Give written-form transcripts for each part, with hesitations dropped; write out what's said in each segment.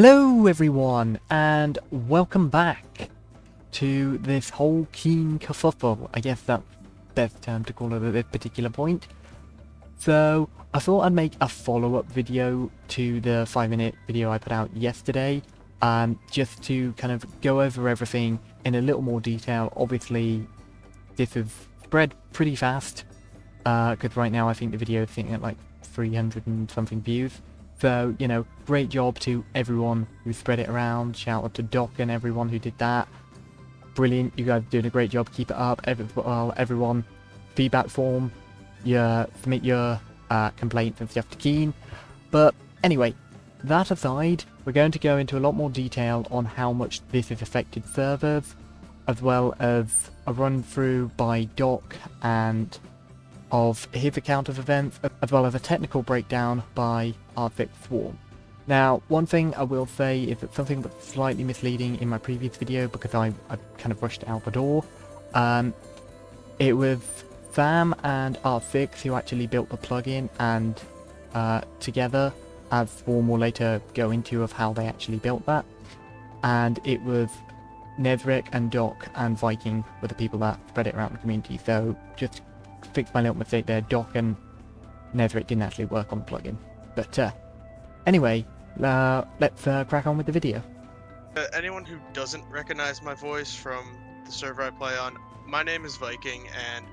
Hello everyone, and welcome back to this whole Keen kerfuffle. I guess that's the best term to call it at this particular point. So, I thought I'd make a follow-up video to the 5-minute video I put out yesterday, just to kind of go over everything in a little more detail. Obviously, this has spread pretty fast, because right now I think the video is sitting at like 300 and something views. So, you know, great job to everyone who spread it around. Shout out to Doc and everyone who did that. Brilliant, you guys are doing a great job. Keep it up. Everyone, feedback form. Submit your complaints and stuff to Keen. But anyway, that aside, we're going to go into a lot more detail on how much this has affected servers, as well as a run through by Doc and of his account of events, as well as a technical breakdown by Arctic Swarm. Now, one thing I will say is that something that's slightly misleading in my previous video, because I kind of rushed out the door. It was Sam and R6 who actually built the plugin, and together, as Swarm will later go into of how they actually built that. And it was Nezric and Doc and Viking were the people that spread it around the community. So just fix my little mistake there. Doc and Nezric didn't actually work on the plugin. But anyway, let's crack on with the video. Anyone who doesn't recognize my voice from the server I play on, my name is Viking, and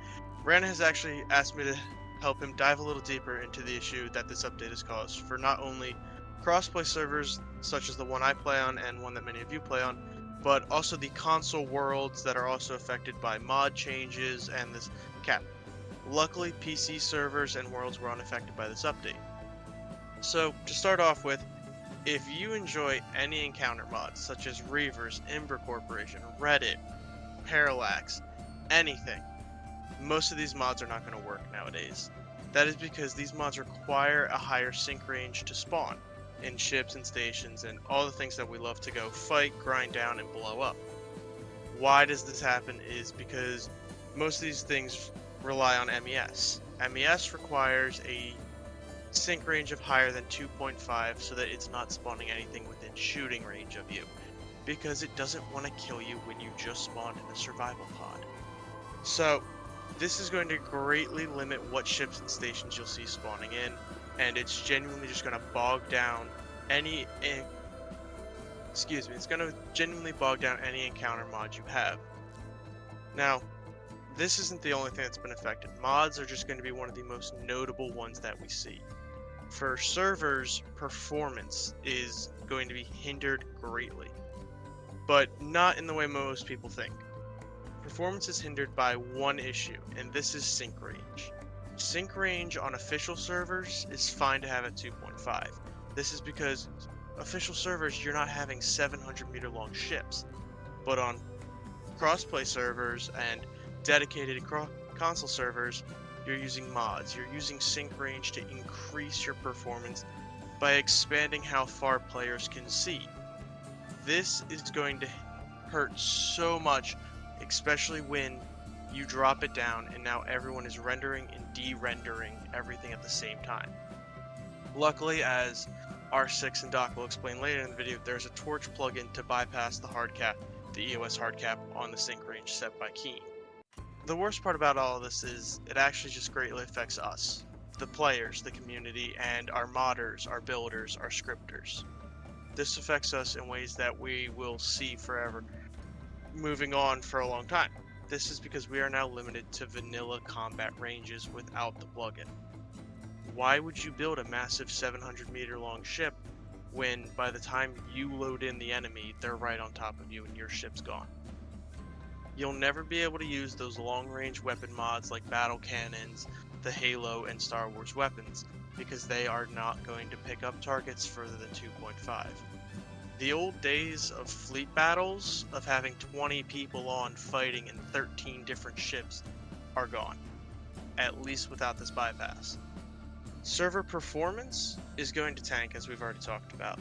Rana has actually asked me to help him dive a little deeper into the issue that this update has caused for not only crossplay servers such as the one I play on and one that many of you play on, but also the console worlds that are also affected by mod changes and this cap. Luckily, PC servers and worlds were unaffected by this update. So, to start off with, if you enjoy any encounter mods such as Reavers, Ember Corporation, Reddit, Parallax, anything, most of these mods are not going to work nowadays. That is because these mods require a higher sync range to spawn in ships and stations and all the things that we love to go fight, grind down, and blow up. Why does this happen is because most of these things rely on MES. MES requires a sync range of higher than 2.5 so that it's not spawning anything within shooting range of you, because it doesn't want to kill you when you just spawned in a survival pod. So this is going to greatly limit what ships and stations you'll see spawning in, and it's genuinely just going to bog down any it's going to genuinely bog down any encounter mod you have. Now, this isn't the only thing that's been affected. Mods are just going to be one of the most notable ones that we see. For servers, performance is going to be hindered greatly, but not in the way most people think. Performance is hindered by one issue, and this is sync range. Sync range on official servers is fine to have at 2.5. This is because official servers, you're not having 700 meter long ships, but on crossplay servers and dedicated console servers, you're using mods. You're using sync range to increase your performance by expanding how far players can see. This is going to hurt so much, especially when you drop it down and now everyone is rendering and de-rendering everything at the same time. Luckily, as R6 and Doc will explain later in the video, there's a Torch plugin to bypass the hard cap, the EOS hard cap on the sync range set by Keen. The worst part about all of this is it actually just greatly affects us, the players, the community, and our modders, our builders, our scripters. This affects us in ways that we will see forever, moving on for a long time. This is because we are now limited to vanilla combat ranges without the plugin. Why would you build a massive 700 meter long ship when by the time you load in the enemy, they're right on top of you and your ship's gone? You'll never be able to use those long-range weapon mods like battle cannons, the Halo, and Star Wars weapons, because they are not going to pick up targets further than 2.5. The old days of fleet battles, of having 20 people on fighting in 13 different ships, are gone, at least without this bypass. Server performance is going to tank, as we've already talked about,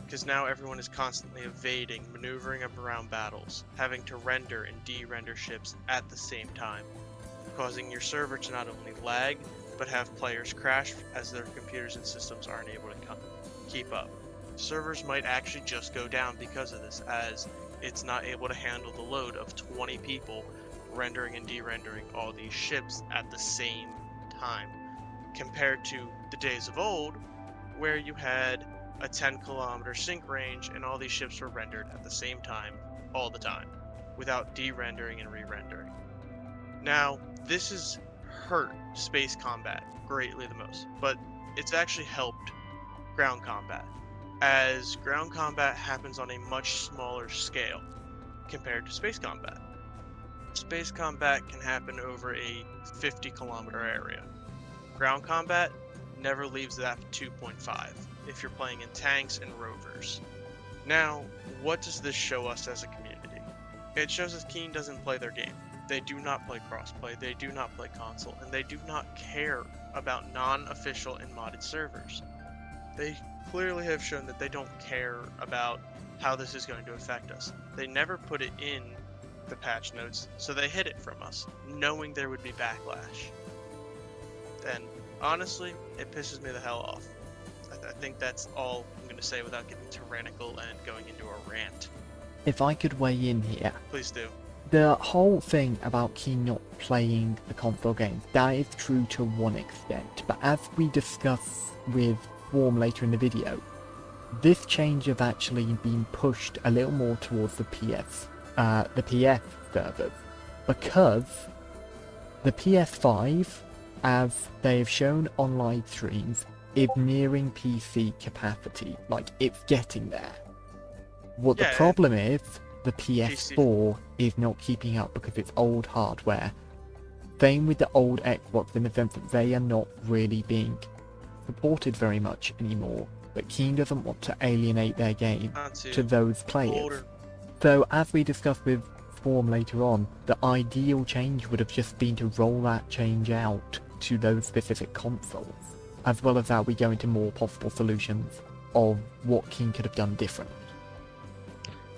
because now everyone is constantly evading, maneuvering up around battles, having to render and de-render ships at the same time, causing your server to not only lag, but have players crash as their computers and systems aren't able to keep up. servers might actually just go down because of this, as it's not able to handle the load of 20 people rendering and de-rendering all these ships at the same time, compared to the days of old, where you had a 10-kilometer sync range and all these ships were rendered at the same time, all the time, without de-rendering and re-rendering. Now, this has hurt space combat greatly the most, but it's actually helped ground combat, as ground combat happens on a much smaller scale compared to space combat. Space combat can happen over a 50-kilometer area. Ground combat never leaves that 2.5 if you're playing in tanks and rovers. Now, what does this show us as a community? It shows us Keen doesn't play their game. They do not play crossplay, they do not play console, and they do not care about non-official and modded servers. They clearly have shown that they don't care about how this is going to affect us. They never put it in the patch notes, so they hid it from us, knowing there would be backlash. And honestly, it pisses me the hell off. I think that's all I'm going to say without getting tyrannical and going into a rant. If I could weigh in here, Please do. the whole thing about Keen not playing the console games, that is true to one extent, but as we discuss with Swarm later in the video, this change has actually been pushed a little more towards the PS servers, because the PS5, as they have shown on live streams, is nearing PC capacity. Like, it's getting there. What the problem is, the PS4 is not keeping up because it's old hardware. Same with the old Xbox, in the sense that they are not really being supported very much anymore, but Keen doesn't want to alienate their game to those players. So, as we discussed with Swarm later on, the ideal change would have just been to roll that change out to those specific consoles. As well as that, we go into more possible solutions of what Keen could have done different.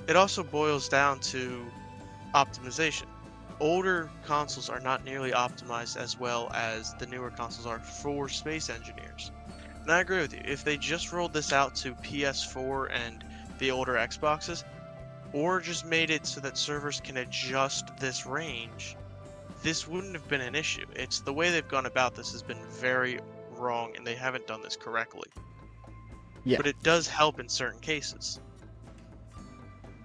It also boils down to optimization. Older consoles are not nearly optimized as well as the newer consoles are for space engineers. And I agree with you. If they just rolled this out to PS4 and the older Xboxes, or just made it so that servers can adjust this range, this wouldn't have been an issue. It's the way they've gone about this has been very wrong, and they haven't done this correctly. Yeah. But it does help in certain cases.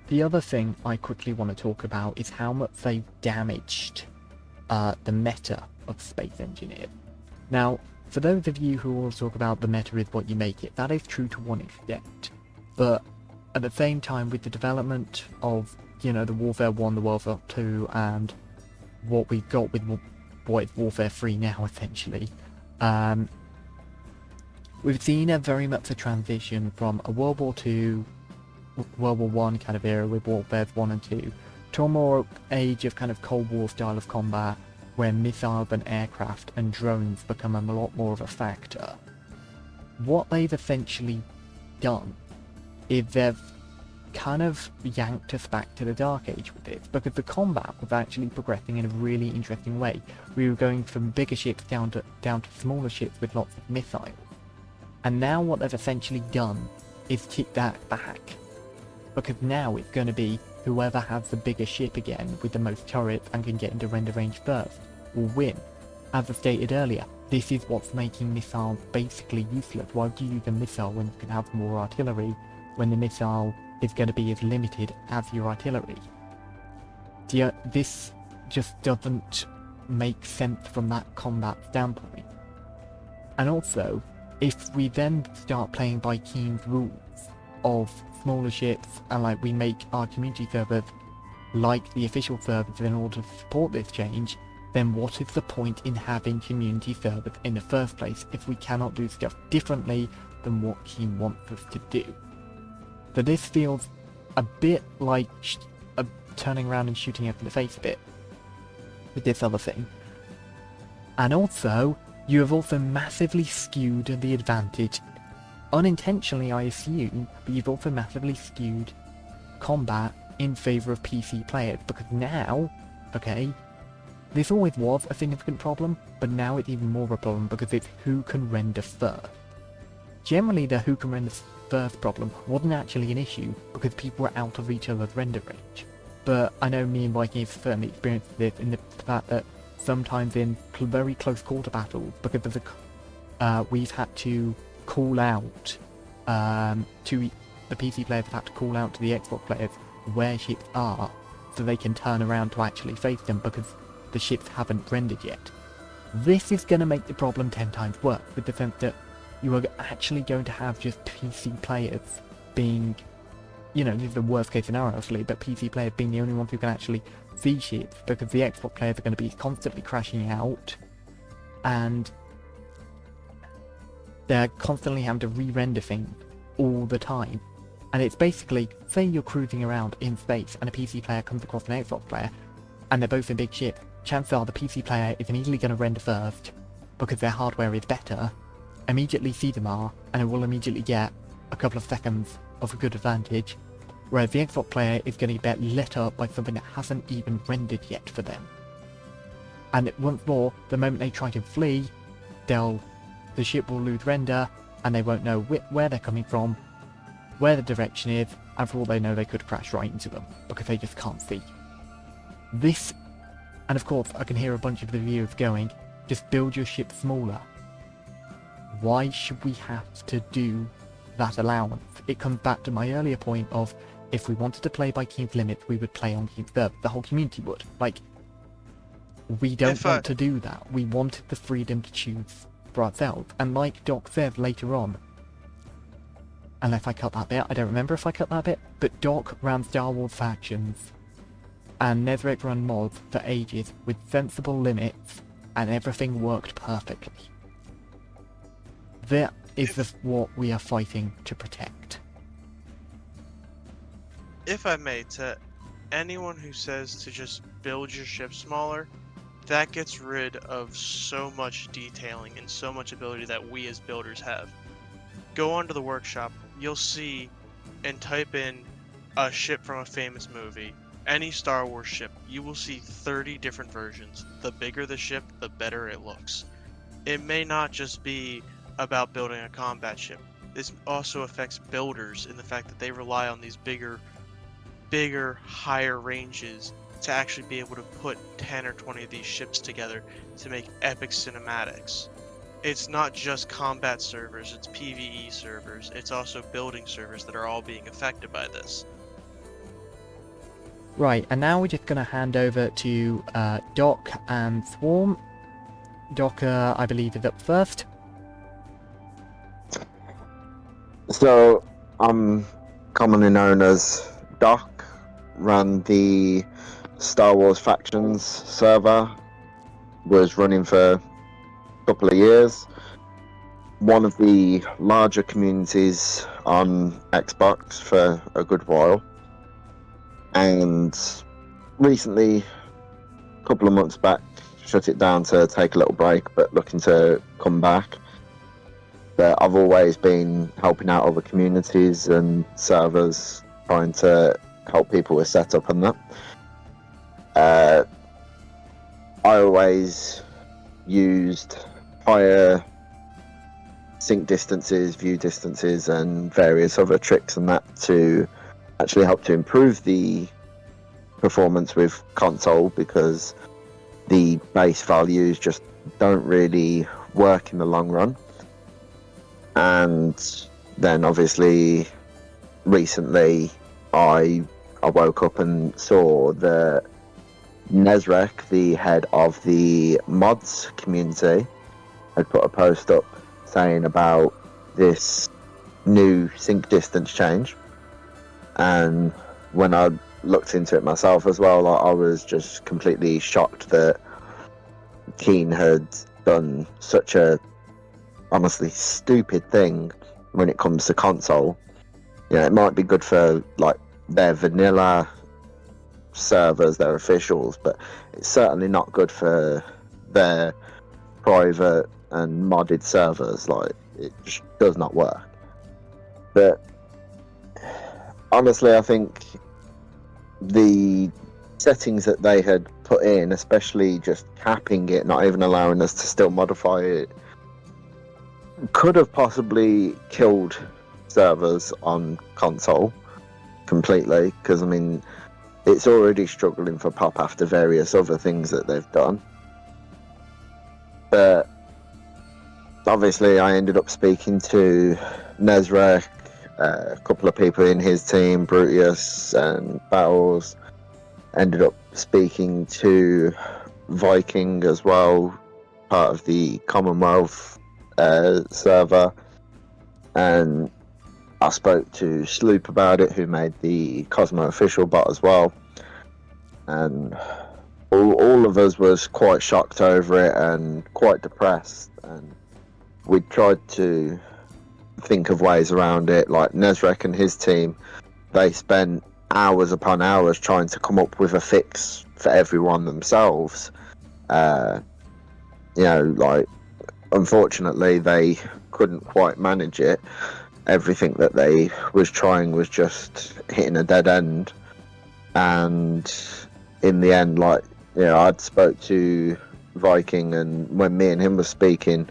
The other thing I quickly want to talk about is how much they've damaged the meta of Space Engineer. Now, for those of you who always talk about the meta is what you make it, that is true to one extent. But at the same time, with the development of, the Warfare 1, the Warfare 2, and what we've got with what is Warfare 3 now, essentially, we've seen very much a transition from a World War 2, World War 1 kind of era with Warfare 1 and 2, to a more age of kind of Cold War style of combat, where missiles and aircraft and drones become a lot more of a factor. What they've essentially done is they've kind of yanked us back to the Dark Age with this, because the combat was actually progressing in a really interesting way. We were going from bigger ships down to smaller ships with lots of missiles. And now what they've essentially done is kick that back, because now it's going to be whoever has the bigger ship again with the most turrets and can get into render range first will win. As I stated earlier, this is what's making missiles basically useless. Why would you use a missile when you can have more artillery, when the missile is going to be as limited as your artillery? This just doesn't make sense from that combat standpoint. And also, if we then start playing by Keen's rules of smaller ships, and we make our community servers like the official servers in order to support this change, then what is the point in having community servers in the first place if we cannot do stuff differently than what Keen wants us to do? So this feels a bit like turning around and shooting us in the face a bit with this other thing. And also, you have also massively skewed the advantage, unintentionally I assume, but you've also massively skewed combat in favour of PC players, because now, okay, this always was a significant problem, but now it's even more of a problem because it's who can render first. generally the who can render first problem wasn't actually an issue because people were out of each other's render range. But I know me and Viking have certainly experienced this in the fact that sometimes in very close quarter battles, because of the we've had to call out to the PC players have had to call out to the Xbox players where ships are so they can turn around to actually face them because the ships haven't rendered yet. This is going to make the problem 10 times worse, with the sense that you are actually going to have just PC players being, you know, this is the worst case scenario obviously, but PC players being the only ones who can actually see ships, because the Xbox players are going to be constantly crashing out, and they're constantly having to re-render things all the time. And it's basically, say you're cruising around in space and a PC player comes across an Xbox player, and they're both in big ships, chances are the PC player isn't easily going to render first, because their hardware is better, immediately see them are, and it will immediately get a couple of seconds of a good advantage, whereas the Xbox player is going to get lit up by something that hasn't even rendered yet for them. And once more, the moment they try to flee, the ship will lose render, and they won't know where they're coming from, where the direction is, and for all they know they could crash right into them, because they just can't see. This, and of course I can hear a bunch of the viewers going, just build your ship smaller. Why should we have to do that allowance? It comes back to my earlier point of, if we wanted to play by King's limits, we would play on King's servers. The whole community would. Like, we don't want to do that. We wanted the freedom to choose for ourselves. And like Doc says later on, unless I cut that bit, I don't remember if I cut that bit, but Doc ran Star Wars factions, and Nezrek ran mods for ages with sensible limits, and everything worked perfectly. That is what we are fighting to protect. If I may, to anyone who says to just build your ship smaller, that gets rid of so much detailing and so much ability that we as builders have. Go onto the workshop, you'll see, and type in a ship from a famous movie, any Star Wars ship, you will see 30 different versions. The bigger the ship, the better it looks. It may not just be about building a combat ship. This also affects builders in the fact that they rely on these bigger, higher ranges to actually be able to put 10 or 20 of these ships together to make epic cinematics. It's not just combat servers, it's PvE servers, it's also building servers that are all being affected by this. Right, and now we're just going to hand over to Doc and Swarm. Doc, I believe, is up first. So, I'm commonly known as Doc, ran the Star Wars Factions server, was running for a couple of years. One of the larger communities on Xbox for a good while. And recently, a couple of months back, shut it down to take a little break, but looking to come back. But I've always been helping out other communities and servers, trying to help people with setup and that. I always used higher sync distances, view distances, and various other tricks and that to actually help to improve the performance with console, because the base values just don't really work in the long run. And then obviously recently I woke up and saw that Nezrek, the head of the mods community, had put a post up saying about this new sync distance change. And when I looked into it myself as well, I was just completely shocked that Keen had done such a honestly stupid thing when it comes to console. You know, it might be good for like their vanilla servers, their officials, but it's certainly not good for their private and modded servers. Like, it just does not work. But honestly, I think the settings that they had put in, especially just capping it, not even allowing us to still modify it, could have possibly killed servers on console completely, because I mean, it's already struggling for pop after various other things that they've done. But obviously, I ended up speaking to Nezrek, a couple of people in his team, Brutius and Battles. Ended up speaking to Viking as well, part of the Commonwealth server, and I spoke to Sloop about it, who made the Cosmo official bot as well, and all of us was quite shocked over it and quite depressed, and we tried to think of ways around it. Like Nezrek and his team, they spent hours upon hours trying to come up with a fix for everyone themselves. Like, unfortunately they couldn't quite manage it. Everything that they was trying was just hitting a dead end, and in the end, like, I'd spoke to Viking, and when me and him were speaking,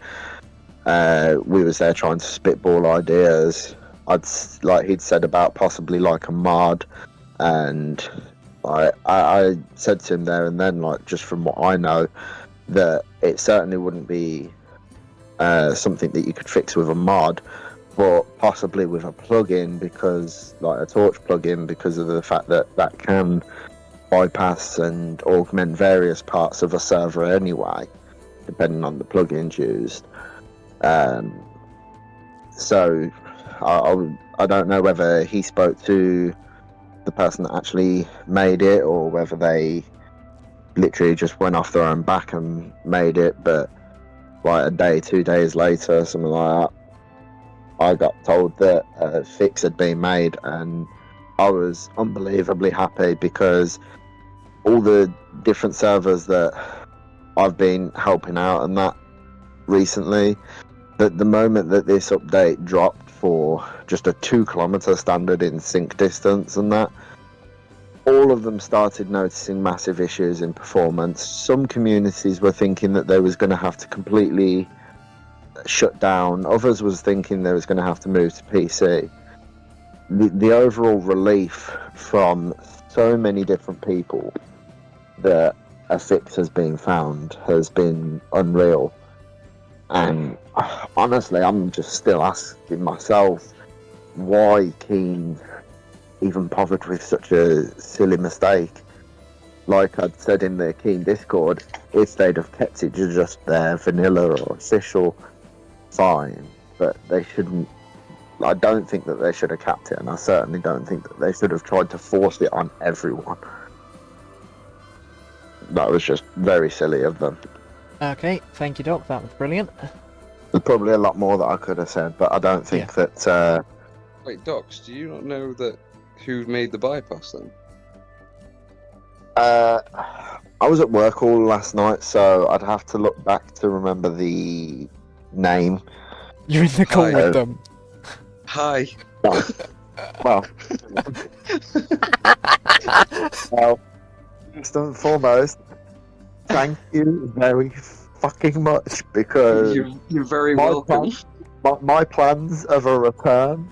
we was there trying to spitball ideas. He'd said about possibly like a mod, and I said to him there and then, like, just from what I know, that it certainly wouldn't be something that you could fix with a mod, but possibly with a plugin, because like a torch plugin, because of the fact that that can bypass and augment various parts of a server anyway, depending on the plugins used. So I don't know whether he spoke to the person that actually made it, or whether they literally just went off their own back and made it. But like a day, 2 days later, something like that, I got told that a fix had been made, and I was unbelievably happy, because all the different servers that I've been helping out and that recently, that the moment that this update dropped for just a 2-kilometer standard in sync distance and that, all of them started noticing massive issues in performance. Some communities were thinking that they was going to have to completely shut down. Others was thinking they was going to have to move to PC. The overall relief from so many different people that a fix has been found has been unreal. And honestly, I'm just still asking myself why Keen even bothered with such a silly mistake. Like I'd said in the Keen Discord, if they'd have kept it just their vanilla or official, fine, but they shouldn't. I don't think that they should have capped it, and I certainly don't think that they should have tried to force it on everyone. That was just very silly of them. Okay, thank you, Doc. That was brilliant. There's probably a lot more that I could have said, but I don't think that. Wait, Docs, do you not know that who made the bypass then? I was at work all last night, so I'd have to look back to remember the name. You're in the call Hi. with them. Hi. Well, first and foremost, thank you very fucking much, because You're very my welcome. my plans of a return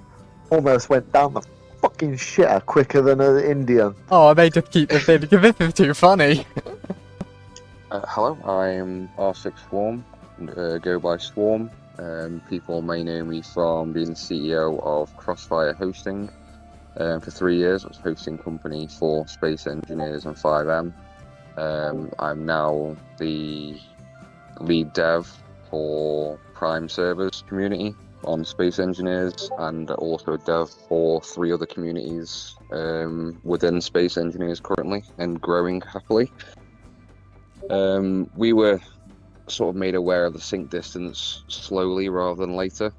almost went down the fucking shitter quicker than an Indian. Oh, they just keep the thing because this is too funny. Hello, I'm R6 Swarm, go by Swarm. People may know me from being CEO of Crossfire Hosting. For 3 years, I was hosting company for Space Engineers and 5M. I'm now the lead dev for Prime Servers community on Space Engineers, and also dev for 3 other communities within Space Engineers currently, and growing happily. We were sort of made aware of the sync distance slowly rather than later.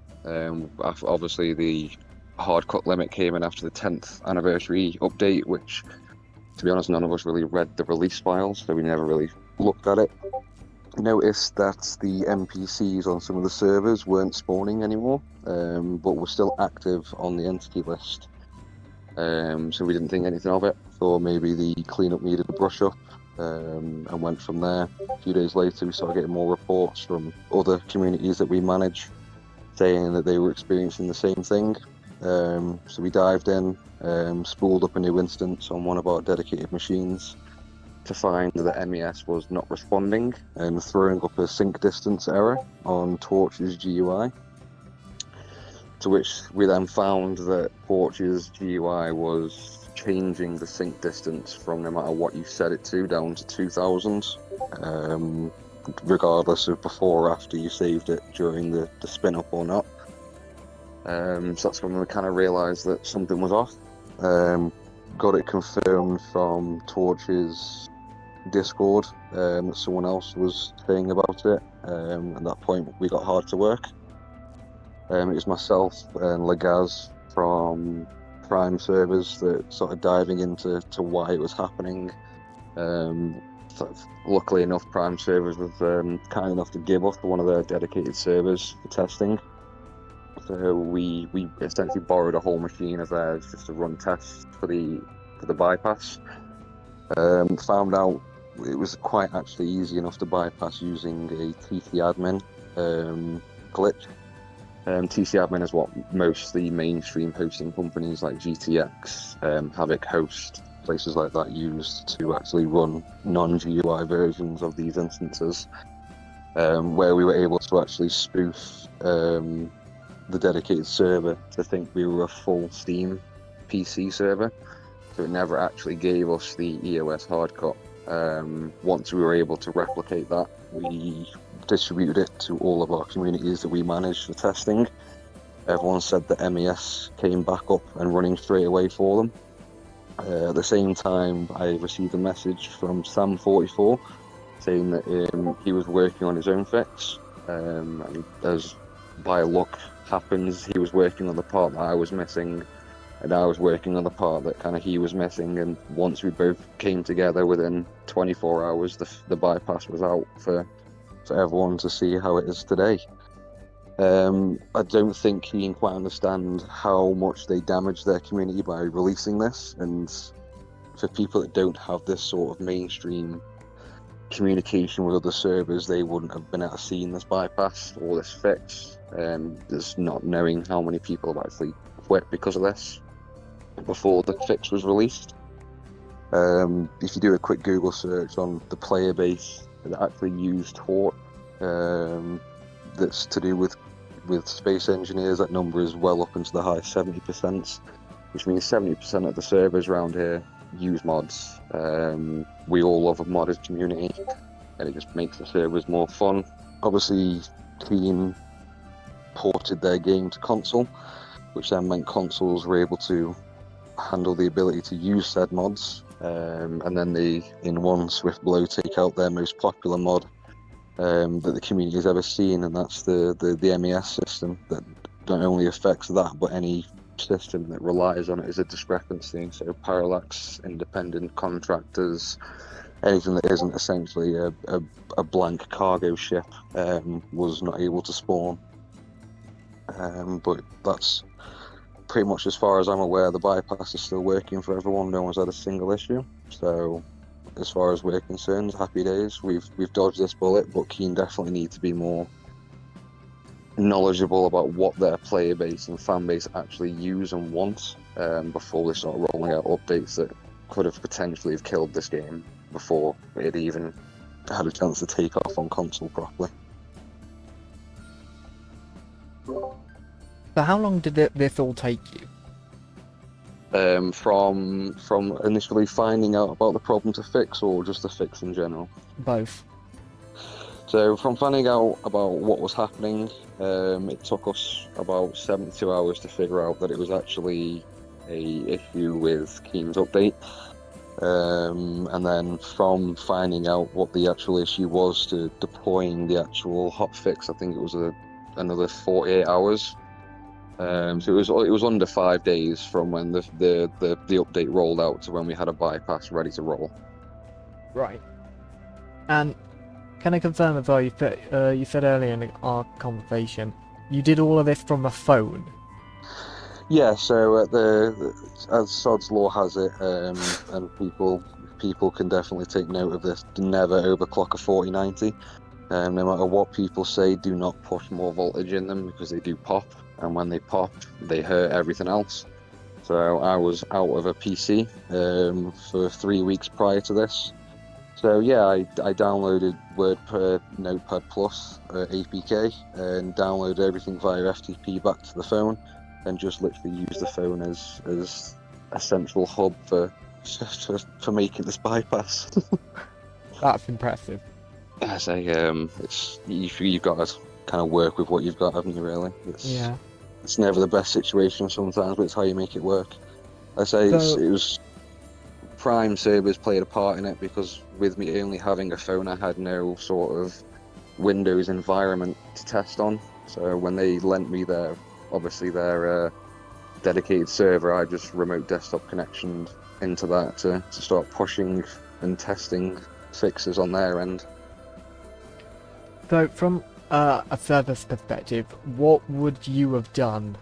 Obviously the hard cut limit came in after the 10th anniversary update, which, to be honest, none of us really read the release files, so we never really looked at it. Noticed that the NPCs on some of the servers weren't spawning anymore, but were still active on the entity list. So we didn't think anything of it. Thought maybe the cleanup needed a brush up, and went from there. A few days later, we started getting more reports from other communities that we manage, saying that they were experiencing the same thing. So we dived in, spooled up a new instance on one of our dedicated machines to find that MES was not responding and throwing up a sync distance error on Torch's GUI. To which we then found that Torch's GUI was changing the sync distance from no matter what you set it to down to 2000, regardless of before or after you saved it during the spin up or not. So that's when we kind of realised that something was off. Got it confirmed from Torch's Discord that someone else was saying about it. At that point, we got hard to work. It was myself and Lagaz from Prime servers that started diving into why it was happening. Luckily enough, Prime servers was kind enough to give us one of their dedicated servers for testing. So we essentially borrowed a whole machine of theirs just to run tests for the bypass. Found out it was quite actually easy enough to bypass using a TC-admin glitch. TC-admin is what most of the mainstream hosting companies like GTX, Havoc Host, places like that use to actually run non-GUI versions of these instances, where we were able to actually spoof the dedicated server to think we were a full Steam PC server, so it never actually gave us the EOS hardcut. Once we were able to replicate that, we distributed it to all of our communities that we managed for testing. Everyone said that MES came back up and running straight away for them. At the same time, I received a message from Sam44 saying that he was working on his own fix. And as by luck happens, he was working on the part that I was missing, and I was working on the part that kind of he was missing. And once we both came together, within 24 hours, the bypass was out for everyone to see how it is today. I don't think he can quite understand how much they damaged their community by releasing this, and for people that don't have this sort of mainstream communication with other servers, they wouldn't have been able to see this bypass or this fix. There's not knowing how many people have actually quit because of this before the fix was released. If you do a quick Google search on the player base that actually used Torch, that's to do with space engineers, that number is well up into the high 70%, which means 70% of the servers around here use mods. We all love a modded community, and it just makes the servers more fun. Obviously, Keen ported their game to console, which then meant consoles were able to handle the ability to use said mods, and then they, in one swift blow, take out their most popular mod that the community has ever seen, and that's the MES system that not only affects that, but any system that relies on it is a discrepancy. So parallax, independent contractors, anything that isn't essentially a blank cargo ship was not able to spawn. But that's pretty much as far as I'm aware. The bypass is still working for everyone. No one's had a single issue. So as far as we're concerned, happy days. We've dodged this bullet, but Keen definitely need to be more knowledgeable about what their player base and fan base actually use and want before they start rolling out updates that could have potentially have killed this game before it even had a chance to take off on console properly. So how long did this all take you? From initially finding out about the problem to fix, or just the fix in general? Both. So from finding out about what was happening, it took us about 72 hours to figure out that it was actually a issue with Keen's update. And then from finding out what the actual issue was to deploying the actual hotfix, I think it was another 48 hours. So it was under 5 days from when the update rolled out to when we had a bypass ready to roll. Right. And can I confirm as well, you said earlier in our conversation, you did all of this from a phone? Yeah, so as Sod's Law has it, and people can definitely take note of this, never overclock a 4090. No matter what people say, do not push more voltage in them because they do pop, and when they pop, they hurt everything else. So I was out of a PC for 3 weeks prior to this. So yeah, I downloaded Notepad Plus APK and downloaded everything via FTP back to the phone, and just literally used the phone as a central hub for making this bypass. That's impressive. I say, you've got to kind of work with what you've got, haven't you? Really, Yeah. It's never the best situation sometimes, but it's how you make it work. I say So- it was Prime servers played a part in it, because with me only having a phone, I had no sort of Windows environment to test on. So when they lent me their dedicated server, I just remote desktop connectioned into that to start pushing and testing fixes on their end. So from a server's perspective, what would you have done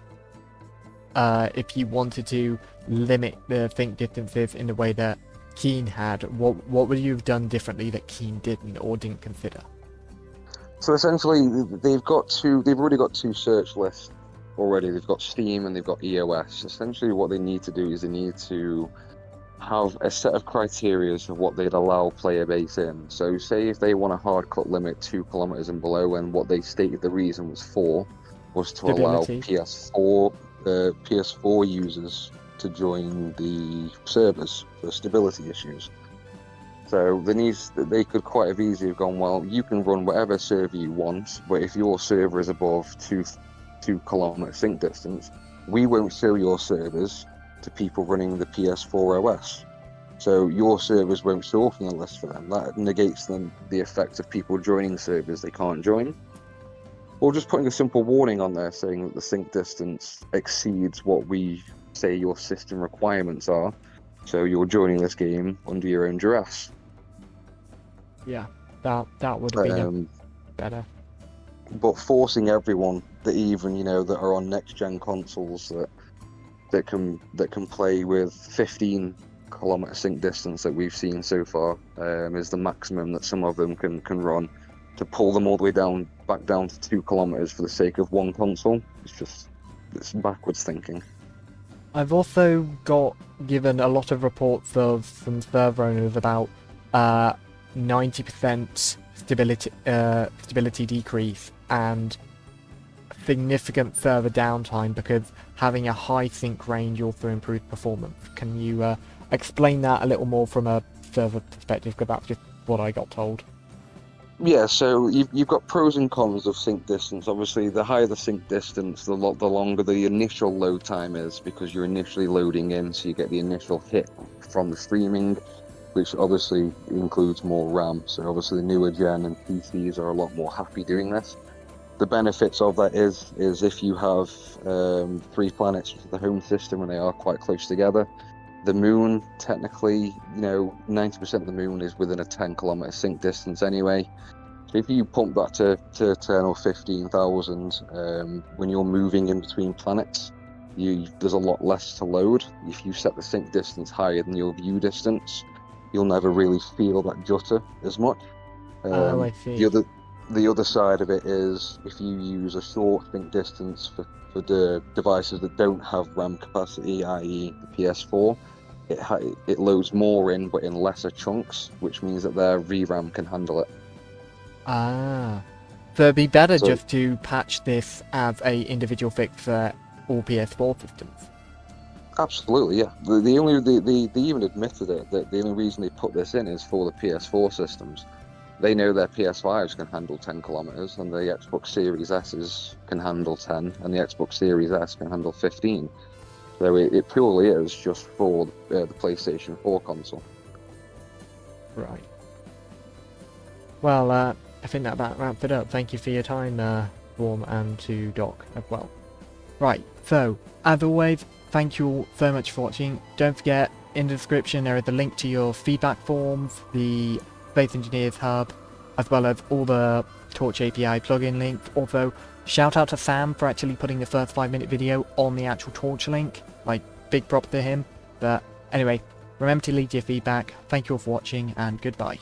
if you wanted to limit the sync distances in the way that Keen had? What would you have done differently that Keen didn't or didn't consider? So essentially, they've already got two search lists already. They've got Steam and they've got EOS. Essentially, what they need to do is they need to have a set of criteria of what they'd allow player base in. So say if they want a hard cut limit 2 kilometers and below, and what they stated the reason was to allow Stability. PS4 users to join the servers for stability issues. So they could quite have easily have gone, well, you can run whatever server you want, but if your server is above 2 kilometer sync distance, we won't show your servers to people running the PS4 OS. So your servers won't show up on the list for them. That negates the effect of people joining servers they can't join. Or just putting a simple warning on there saying that the sync distance exceeds what we say your system requirements are, so you're joining this game under your own duress. Yeah, that would have been better. But forcing everyone that even that are on next gen consoles that can play with 15 kilometer sync distance that we've seen so far is the maximum that some of them can run. To pull them all the way back down to 2 kilometers for the sake of one console, it's backwards thinking. I've also got given a lot of reports of some server owners about 90% stability decrease and significant server downtime because having a high sync range also improves performance. Can you explain that a little more from a server perspective, because that's just what I got told? Yeah, so you've got pros and cons of sync distance. Obviously, the higher the sync distance, the longer the initial load time is, because you're initially loading in, so you get the initial hit from the streaming, which obviously includes more RAM. So obviously the newer gen and PCs are a lot more happy doing this. The benefits of that is if you have 3 planets for the home system and they are quite close together, the moon, technically, 90% of the moon is within a 10 kilometer sync distance anyway. So if you pump that to 10 or 15,000, when you're moving in between planets, there's a lot less to load. If you set the sync distance higher than your view distance, you'll never really feel that jutter as much. I see. The other side of it is if you use a short sync distance for the devices that don't have RAM capacity, i.e. the PS4, it loads more in, but in lesser chunks, which means that their VRAM can handle it. So it'd be better So- just to patch this as a individual fix for all PS4 systems. Absolutely, yeah. They even admitted it, that the only reason they put this in is for the PS4 systems. They know their PS5s can handle 10 kilometers, and the Xbox Series S's can handle 10, and the Xbox Series S can handle 15. So it purely is just for the PlayStation 4 console. Right. Well, I think that about wraps it up. Thank you for your time, Warm, and to Doc as well. Right, so, as always, thank you all so much for watching. Don't forget, in the description there is a link to your feedback forms, the Space Engineers Hub, as well as all the Torch API plugin links. Also, shout out to Sam for actually putting the first 5-minute video on the actual Torch link. Like, big props to him. But anyway, remember to leave your feedback. Thank you all for watching, and goodbye.